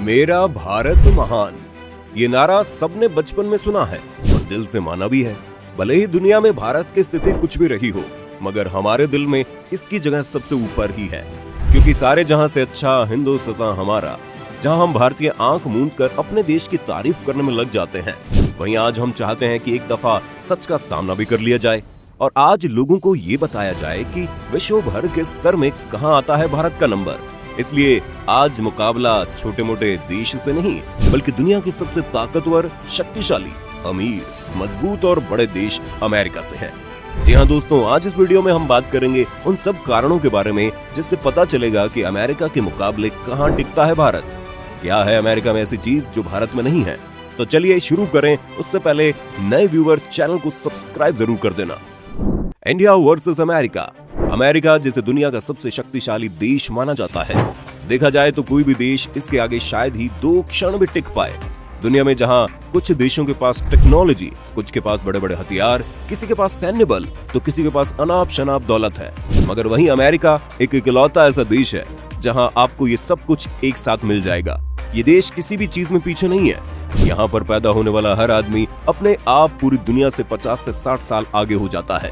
मेरा भारत महान, ये नारा सबने बचपन में सुना है और दिल से माना भी है। भले ही दुनिया में भारत की स्थिति कुछ भी रही हो, मगर हमारे दिल में इसकी जगह सबसे ऊपर ही है, क्योंकि सारे जहां से अच्छा हिंदुस्तान हमारा, जहां हम भारतीय आंख मूंद कर अपने देश की तारीफ करने में लग जाते हैं, वहीं आज हम चाहते हैं कि एक दफा सच का सामना भी कर लिया जाए और आज लोगों को ये बताया जाए कि विश्व भर के स्तर में कहां आता है भारत का नंबर। इसलिए आज मुकाबला छोटे मोटे देश से नहीं, बल्कि दुनिया की सबसे ताकतवर, शक्तिशाली, अमीर, मजबूत और बड़े देश अमेरिका से है। जी हाँ दोस्तों, आज इस वीडियो में हम बात करेंगे उन सब कारणों के बारे में जिससे पता चलेगा कि अमेरिका के मुकाबले कहां टिकता है भारत। क्या है अमेरिका में ऐसी चीज जो भारत में नहीं है? तो चलिए शुरू करें। उससे पहले नए व्यूवर्स चैनल को सब्सक्राइब जरूर कर देना। India versus America. अमेरिका जिसे दुनिया का सबसे शक्तिशाली देश माना जाता है, देखा जाए तो कोई भी देश इसके आगे शायद ही 2 क्षण भी टिक पाए। दुनिया में जहां कुछ देशों के पास टेक्नोलॉजी, कुछ के पास बड़े बड़े हथियार, किसी के पास सैन्य बल, तो किसी के पास अनाप शनाप दौलत है, मगर वहीं अमेरिका एक इकलौता ऐसा देश है जहां आपको ये सब कुछ एक साथ मिल जाएगा। ये देश किसी भी चीज में पीछे नहीं है। यहाँ पर पैदा होने वाला हर आदमी अपने आप पूरी दुनिया से 50 से 60 साल आगे हो जाता है।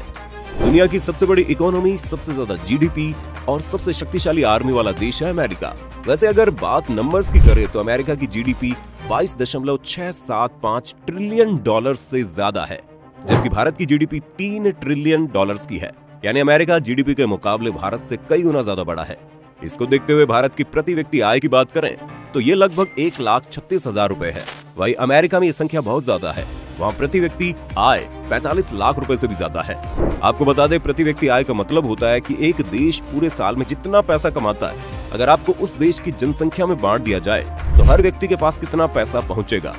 दुनिया की सबसे बड़ी इकोनॉमी, सबसे ज्यादा जीडीपी और सबसे शक्तिशाली आर्मी वाला देश है अमेरिका। वैसे अगर बात नंबर्स की करें तो अमेरिका की जीडीपी 22.675 ट्रिलियन डॉलर से ज्यादा है, जबकि भारत की जीडीपी 3 ट्रिलियन डॉलर्स की है। यानी अमेरिका जीडीपी के मुकाबले भारत से कई गुना ज्यादा बड़ा है। इसको देखते हुए भारत की प्रति व्यक्ति आय की बात करें तो ये लगभग 1,36,000 रुपए है। वहीं अमेरिका में ये संख्या बहुत ज्यादा है, वहाँ प्रति व्यक्ति आय 45 लाख रुपए से भी ज्यादा है। आपको बता दें, प्रति व्यक्ति आय का मतलब होता है कि एक देश पूरे साल में जितना पैसा कमाता है, अगर आपको उस देश की जनसंख्या में बांट दिया जाए तो हर व्यक्ति के पास कितना पैसा पहुंचेगा।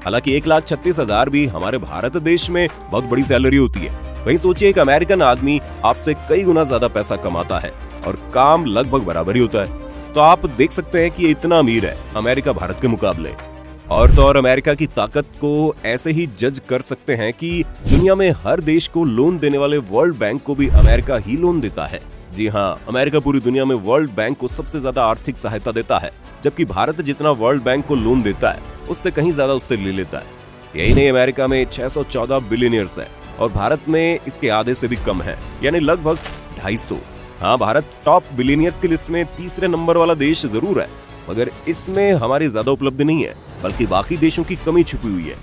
हालांकि 1,36,000 भी हमारे भारत देश में बहुत बड़ी सैलरी होती है। वहीं सोचिए, एक अमेरिकन आदमी आपसे कई गुना ज्यादा पैसा कमाता है और काम लगभग बराबर ही होता है। तो आप देख सकते हैं कि ये इतना अमीर है अमेरिका भारत के मुकाबले। और तो और अमेरिका की ताकत को ऐसे ही जज कर सकते हैं कि दुनिया में हर देश को लोन देने वाले वर्ल्ड बैंक को भी अमेरिका ही लोन देता है। जी हाँ, अमेरिका पूरी दुनिया में वर्ल्ड बैंक को सबसे ज्यादा आर्थिक सहायता देता है, जबकि भारत जितना वर्ल्ड बैंक को लोन देता है उससे कहीं ज्यादा उससे ले लेता है। यही नहीं, अमेरिका में 614 बिलियनियर्स है और भारत में इसके आधे से भी कम है, यानी लगभग 250। हाँ, भारत टॉप बिलियनियर्स की लिस्ट में तीसरे नंबर वाला देश जरूर है, मगर इसमें हमारी ज्यादा उपलब्धि नहीं है, बल्कि बाकी देशों की कमी छुपी हुई है।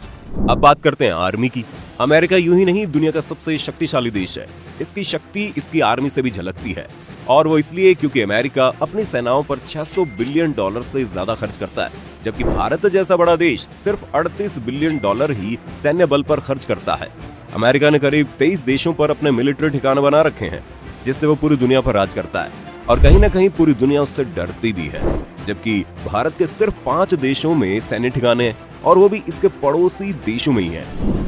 अब बात करते हैं आर्मी की। अमेरिका यूं ही नहीं दुनिया का सबसे शक्तिशाली देश है। इसकी शक्ति इसकी आर्मी से भी झलकती है, और वो इसलिए क्योंकि अमेरिका अपनी सेनाओं पर 600 बिलियन डॉलर से ज्यादा खर्च करता है, जबकि भारत जैसा बड़ा देश सिर्फ 38 बिलियन डॉलर ही सैन्य बल पर खर्च करता है। अमेरिका ने करीब 23 देशों पर अपने मिलिट्री ठिकाने बना रखे हैं, जिससे वो पूरी दुनिया पर राज करता है और कहीं न कहीं पूरी दुनिया उससे डरती भी है। जबकि भारत के सिर्फ 5 देशों में सैन्य ठिकाने हैं, और वो भी इसके पड़ोसी देशों में ही है।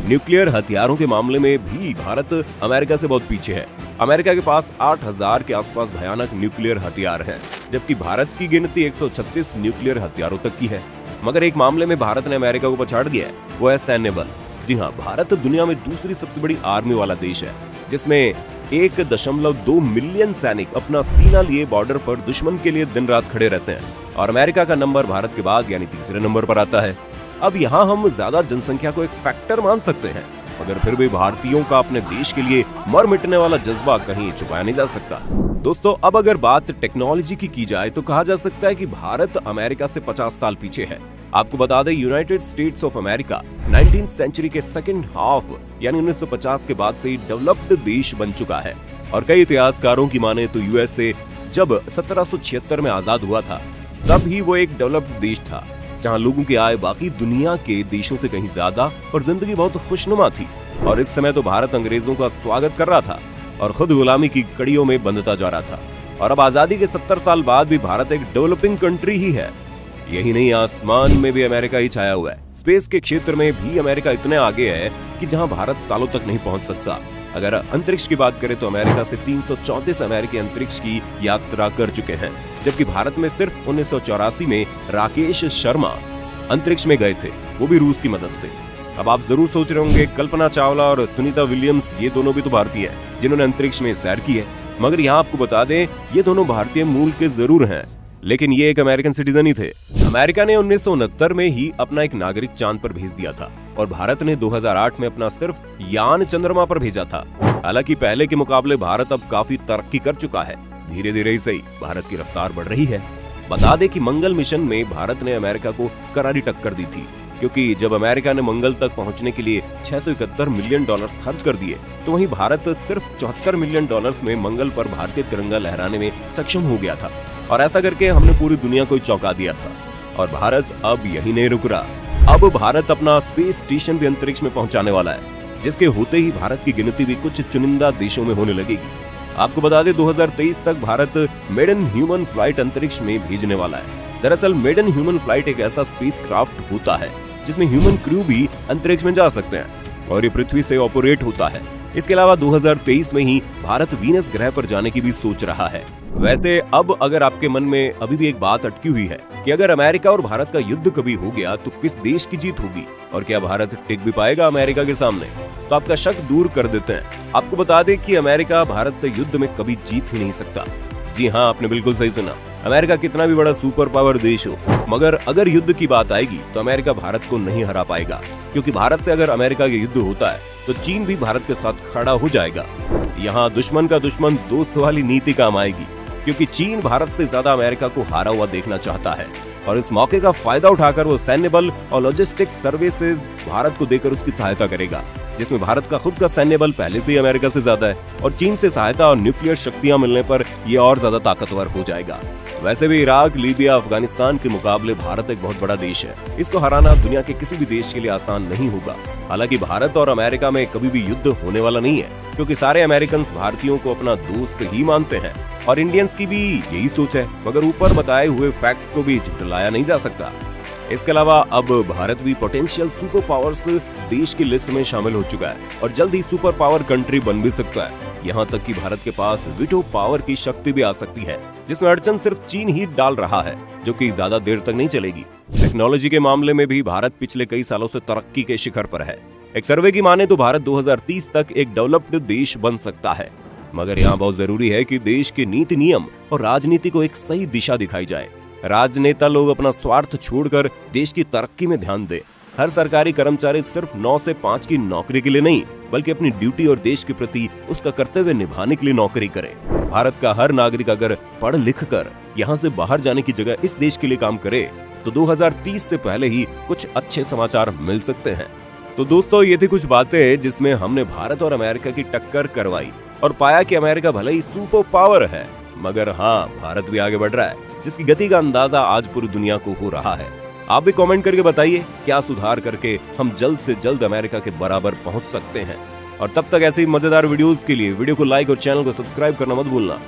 न्यूक्लियर हथियारों के मामले में भी भारत अमेरिका से बहुत पीछे है। अमेरिका के पास 8,000 के आसपास भयानक न्यूक्लियर हथियार हैं, जबकि भारत की गिनती 136 न्यूक्लियर हथियारों तक की है। मगर एक मामले में भारत ने अमेरिका को पछाड़ दिया है, वो है सैन्य बल। जी हाँ, भारत दुनिया में दूसरी सबसे बड़ी आर्मी वाला देश है, जिसमें 1.2 मिलियन सैनिक अपना सीना लिए बॉर्डर पर दुश्मन के लिए दिन रात खड़े रहते हैं, और अमेरिका का नंबर भारत के बाद यानी तीसरे नंबर पर आता है। अब यहाँ हम ज्यादा जनसंख्या को एक फैक्टर मान सकते हैं, मगर फिर भी भारतीयों का अपने देश के लिए मर मिटने वाला जज्बा कहीं छुपाया नहीं जा सकता। दोस्तों, अब अगर बात टेक्नोलॉजी की जाए तो कहा जा सकता है कि भारत अमेरिका से 50 साल पीछे है। आपको बता दें, United States of America 19th century के सेकंड हाफ यानी 1950 के बाद से ही डेवलप्ड देश बन चुका है, और कई इतिहासकारों की माने तो यूएसए जब 1776 में आजाद हुआ था, तब ही वो एक डेवलप्ड देश था, जहां लोगों की आय बाकी दुनिया के देशों से कहीं ज्यादा और जिंदगी बहुत खुशनुमा थी। और इस समय तो भारत अंग्रेजों का स्वागत कर रहा था और खुद गुलामी की कड़ियों में बंधता जा रहा था। और अब आजादी के 70 साल बाद भी भारत एक डेवलपिंग कंट्री ही है। यही नहीं, आसमान में भी अमेरिका ही छाया हुआ है। स्पेस के क्षेत्र में भी अमेरिका इतने आगे है कि जहां भारत सालों तक नहीं पहुंच सकता। अगर अंतरिक्ष की बात करें तो अमेरिका से 334 अमेरिकी अंतरिक्ष की यात्रा कर चुके हैं, जबकि भारत में सिर्फ 1984 में राकेश शर्मा अंतरिक्ष में गए थे, वो भी रूस की मदद से। अब आप जरूर सोच रहे होंगे, कल्पना चावला और सुनीता विलियम्स ये दोनों भी तो भारतीय हैं जिन्होंने अंतरिक्ष में सैर की है, मगर यहाँ आपको बता दें ये दोनों भारतीय मूल के जरूर हैं, लेकिन ये एक अमेरिकन सिटीजन ही थे। अमेरिका ने 1969 में ही अपना एक नागरिक चांद पर भेज दिया था और भारत ने 2008 में अपना सिर्फ यान चंद्रमा पर भेजा था। हालांकि पहले के मुकाबले भारत अब काफी तरक्की कर चुका है। धीरे धीरे ही सही, भारत की रफ्तार बढ़ रही है। बता दें कि मंगल मिशन में भारत ने अमेरिका को करारी टक्कर दी थी, क्योंकि जब अमेरिका ने मंगल तक पहुंचने के लिए 671 मिलियन डॉलर्स खर्च कर दिए, तो वहीं भारत सिर्फ 74 मिलियन डॉलर्स में मंगल पर भारतीय तिरंगा लहराने में सक्षम हो गया था। और ऐसा करके हमने पूरी दुनिया को चौंका दिया था। और भारत अब यही नहीं रुक रहा। अब भारत अपना स्पेस स्टेशन भी अंतरिक्ष में पहुंचाने वाला है, जिसके होते ही भारत की गिनती भी कुछ चुनिंदा देशों में होने लगेगी। आपको बता दें 2023 तक भारत मेडन ह्यूमन फ्लाइट अंतरिक्ष में भेजने वाला है। दरअसल मेडन ह्यूमन फ्लाइट एक ऐसा स्पेस क्राफ्ट होता है जिसमें ह्यूमन क्रू भी अंतरिक्ष में जा सकते हैं और ये पृथ्वी से ऑपरेट होता है। इसके अलावा 2023 में ही भारत वीनस ग्रह पर जाने की भी सोच रहा है। वैसे अब अगर आपके मन में अभी भी एक बात अटकी हुई है कि अगर अमेरिका और भारत का युद्ध कभी हो गया तो किस देश की जीत होगी और क्या भारत टिक भी पाएगा अमेरिका के सामने, तो आपका शक दूर कर देते हैं। आपको बता दें कि अमेरिका भारत से युद्ध में कभी जीत ही नहीं सकता। जी हाँ, आपने बिल्कुल सही सुना। अमेरिका कितना भी बड़ा सुपर पावर देश हो, मगर अगर युद्ध की बात आएगी तो अमेरिका भारत को नहीं हरा पाएगा, क्योंकि भारत से अगर अमेरिका का युद्ध होता है तो चीन भी भारत के साथ खड़ा हो जाएगा। यहाँ दुश्मन का दुश्मन दोस्त वाली नीति काम आएगी, क्योंकि चीन भारत से ज्यादा अमेरिका को हारा हुआ देखना चाहता है और इस मौके का फायदा उठाकर वो सैन्य बल और लॉजिस्टिक्स सर्विसेज भारत को देकर उसकी सहायता करेगा, जिसमें भारत का खुद का सैन्य बल पहले से ही अमेरिका से ज्यादा है और चीन से सहायता और न्यूक्लियर शक्तियां मिलने पर ये और ज्यादा ताकतवर हो जाएगा। वैसे भी इराक, लीबिया, अफगानिस्तान के मुकाबले भारत एक बहुत बड़ा देश है। इसको हराना दुनिया के किसी भी देश के लिए आसान नहीं होगा। हालांकि भारत और अमेरिका में कभी भी युद्ध होने वाला नहीं है, क्योंकि सारे अमेरिकन भारतीयों को अपना दोस्त ही मानते हैं और इंडियंस की भी यही सोच है। मगर ऊपर बताए हुए फैक्ट्स को भी झुठलाया नहीं जा सकता। इसके अलावा अब भारत भी पोटेंशियल सुपर पावर्स देश की लिस्ट में शामिल हो चुका है और जल्द ही सुपर पावर कंट्री बन भी सकता है। यहाँ तक कि भारत के पास वीटो पावर की शक्ति भी आ सकती है, जिसमें अड़चन सिर्फ चीन ही डाल रहा है, जो कि ज्यादा देर तक नहीं चलेगी। टेक्नोलॉजी के मामले में भी भारत पिछले कई सालों से तरक्की के शिखर पर है। एक सर्वे की माने तो भारत 2030 तक एक डेवलप्ड देश बन सकता है। मगर यहाँ बहुत जरूरी है कि देश के नीति नियम और राजनीति को एक सही दिशा दिखाई जाए। राजनेता लोग अपना स्वार्थ छोड़कर देश की तरक्की में ध्यान दें। हर सरकारी कर्मचारी सिर्फ 9 से 5 की नौकरी के लिए नहीं, बल्कि अपनी ड्यूटी और देश के प्रति उसका कर्तव्य निभाने के लिए नौकरी करे। भारत का हर नागरिक अगर पढ़ लिख कर यहाँ से बाहर जाने की जगह इस देश के लिए काम करे तो 2030 से पहले ही कुछ अच्छे समाचार मिल सकते हैं। तो दोस्तों, ये थी कुछ बातें जिसमें हमने भारत और अमेरिका की टक्कर करवाई और पाया कि अमेरिका भले ही सुपर पावर है, मगर हाँ, भारत भी आगे बढ़ रहा है, जिसकी गति का अंदाजा आज पूरी दुनिया को हो रहा है। आप भी कमेंट करके बताइए क्या सुधार करके हम जल्द से जल्द अमेरिका के बराबर पहुंच सकते हैं। और तब तक ऐसी मजेदार वीडियोस के लिए वीडियो को लाइक और चैनल को सब्सक्राइब करना मत भूलना।